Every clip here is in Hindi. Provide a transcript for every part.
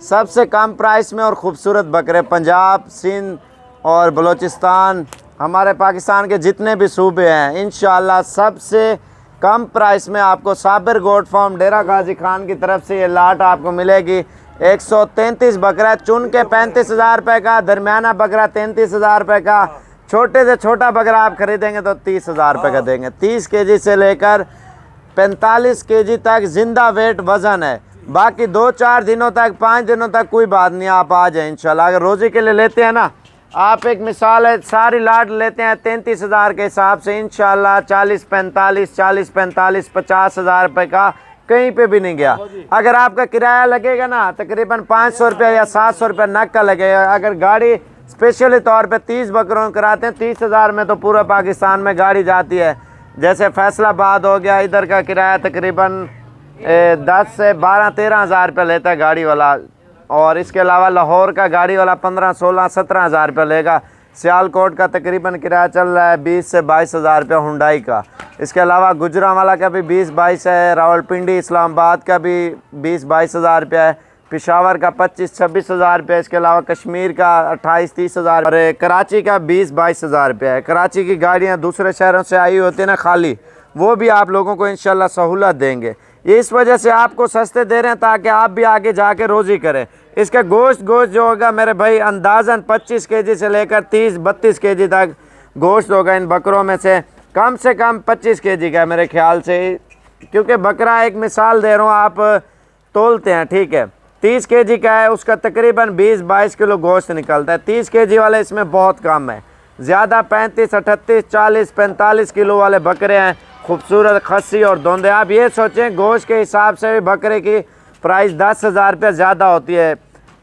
सबसे कम प्राइस में और ख़ूबसूरत बकरे पंजाब, सिंध और बलूचिस्तान, हमारे पाकिस्तान के जितने भी सूबे हैं, इंशाअल्लाह सबसे कम प्राइस में आपको साबिर गोट फार्म डेरा गाजी खान की तरफ से ये लाट आपको मिलेगी। 133 बकरा चुन के 35,000 रुपये का, दरमियाना बकरा 33,000 रुपये का, छोटे से छोटा बकरा आप खरीदेंगे तो 30,000 रुपये का देंगे। 30 केजी से लेकर 45 केजी तक जिंदा वेट वज़न है। बाकी 2-4 दिनों तक, 5 दिनों तक कोई बात नहीं, आप आ जाए इंशाल्लाह। अगर रोज़ी के लिए लेते हैं ना, आप एक मिसाल है, सारी लाट लेते हैं 33,000 के हिसाब से, इंशाल्लाह 40-45 50,000 रुपये का कहीं पे भी नहीं गया। अगर आपका किराया लगेगा ना तकरीबन 500 रुपये या 700 रुपये नग का लगेगा। अगर गाड़ी स्पेशली तौर पे 30 बकरों कराते हैं 30,000 में तो पूरा पाकिस्तान में गाड़ी जाती है। जैसे फैसलाबाद हो गया, इधर का किराया तकरीबन 10 से 12-13 हज़ार रुपये लेता है गाड़ी वाला। और इसके अलावा लाहौर का गाड़ी वाला 15-16-17 हज़ार रुपये लेगा। सियालकोट का तकरीबन किराया चल रहा है 20 से 22 हज़ार रुपये हुंडई का। इसके अलावा गुजरांवाला का भी 20-22 है, रावलपिंडी इस्लामाबाद का भी 20-22 हज़ार रुपये है, पेशावर का 25-26 हज़ार रुपये। इसके अलावा कश्मीर का 28-30 हज़ार और कराची का 20-22 हज़ार रुपये है। कराची की गाड़ियाँ दूसरे शहरों से आई होती हैं ना खाली, वो भी आप लोगों को इंशाल्लाह सहूलत देंगे। इस वजह से आपको सस्ते दे रहे हैं ताकि आप भी आगे जाके रोज़ी करें। इसका गोश्त जो होगा मेरे भाई अंदाज़न 25 केजी से लेकर 30-32 केजी तक गोश्त होगा इन बकरों में से कम 25 केजी का मेरे ख्याल से, क्योंकि बकरा एक मिसाल दे रहा हूँ, आप तोलते हैं ठीक है, 30 केजी का है, उसका तकरीबन 20-22 किलो गोश्त निकलता है। 30 केजी वाले इसमें बहुत कम है, ज़्यादा 35, 38, 40, 45 किलो वाले बकरे हैं, खूबसूरत खस्सी और धोंदे। आप ये सोचें गोश्त के हिसाब से भी बकरे की प्राइस 10,000 रुपये ज़्यादा होती है।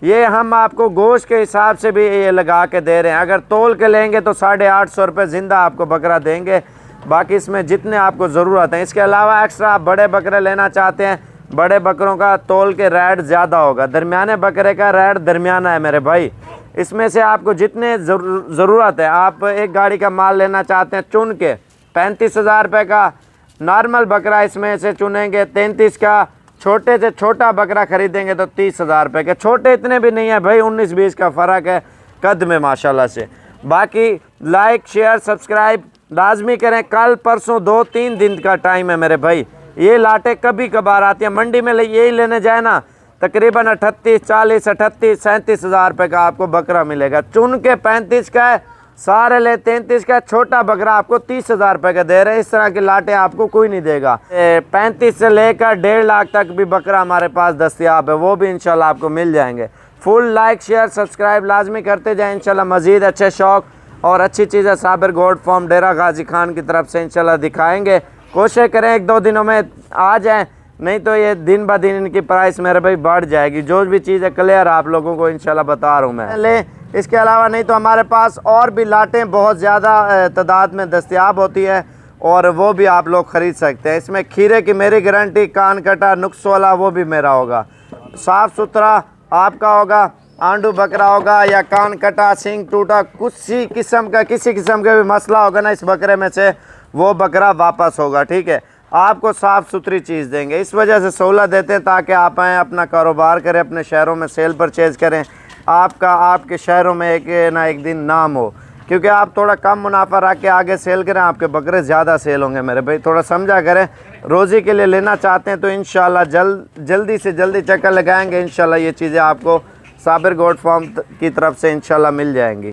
ये हम आपको गोश्त के हिसाब से भी ये लगा के दे रहे हैं। अगर तोल के लेंगे तो 850 रुपये ज़िंदा आपको बकरा देंगे। बाकी इसमें जितने आपको ज़रूरत है, इसके अलावा एक्स्ट्रा आप बड़े बकरे लेना चाहते हैं, बड़े बकरों का तोल के रेट ज़्यादा होगा, दरमियाने बकरे का रेट दरमियाना है मेरे भाई। इसमें से आपको जितने ज़रूरत है, आप एक गाड़ी का माल लेना चाहते हैं चुन के 35,000 रुपये का नॉर्मल बकरा इसमें से चुनेंगे, 33 का छोटे से छोटा बकरा खरीदेंगे तो 30,000 रुपये के। छोटे इतने भी नहीं है भाई, 19-20 का फ़र्क है कद में माशाल्लाह से। बाकी लाइक शेयर सब्सक्राइब लाजमी करें। कल परसों 2-3 दिन का टाइम है मेरे भाई। ये लाटें कभी कभार आती हैं, मंडी में यही लेने जाए ना तकरीबन 38, 40, 38, 37 हज़ार रुपये का आपको बकरा मिलेगा। चुन के 35 का है, सारे ले 33 का, छोटा बकरा आपको 30,000 रुपये का दे रहे हैं। इस तरह की लाटें आपको कोई नहीं देगा। 35 से लेकर 1.5 लाख तक भी बकरा हमारे पास दस्तियाब है, वो भी इंशाल्लाह आपको मिल जाएंगे। फुल लाइक शेयर सब्सक्राइब लाजमी करते जाएँ इंशाल्लाह। मज़ीद अच्छे शौक़ और अच्छी चीज़ें साबिर गोट फार्म डेरा गाजी खान की तरफ से इंशाल्लाह दिखाएँगे। कोशिश करें 1-2 दिनों में आ जाएँ, नहीं तो ये दिन ब दिन इनकी प्राइस मेरे भाई बढ़ जाएगी। जो भी चीज़ है क्लियर आप लोगों को इंशाल्लाह बता रहा हूँ मैं। ले इसके अलावा नहीं तो हमारे पास और भी लाटें बहुत ज़्यादा तादाद में दस्तयाब होती है और वो भी आप लोग ख़रीद सकते हैं। इसमें खीरे की मेरी गारंटी, कान कटा नुक्स वाला वो भी मेरा होगा, साफ़ सुथरा आपका होगा। आंडू बकरा होगा या कान कटा, सींग टूटा, किसी किस्म का भी मसला होगा ना इस बकरे में से, वो बकरा वापस होगा। ठीक है, आपको साफ़ सुथरी चीज़ देंगे। इस वजह से सहूलत देते हैं ताकि आप आएँ, अपना कारोबार करें, अपने शहरों में सेल परचेज़ करें, आपका आपके शहरों में एक ना एक दिन नाम हो। क्योंकि आप थोड़ा कम मुनाफा रख के आगे सेल करें, आपके बकरे ज़्यादा सेल होंगे मेरे भाई। थोड़ा समझा करें, रोज़ी के लिए लेना चाहते हैं तो इंशाल्लाह जल्दी से जल्दी चक्कर लगाएंगे। इंशाल्लाह ये चीज़ें आपको साबिर गोट फार्म की तरफ से इंशाल्लाह मिल जाएंगी।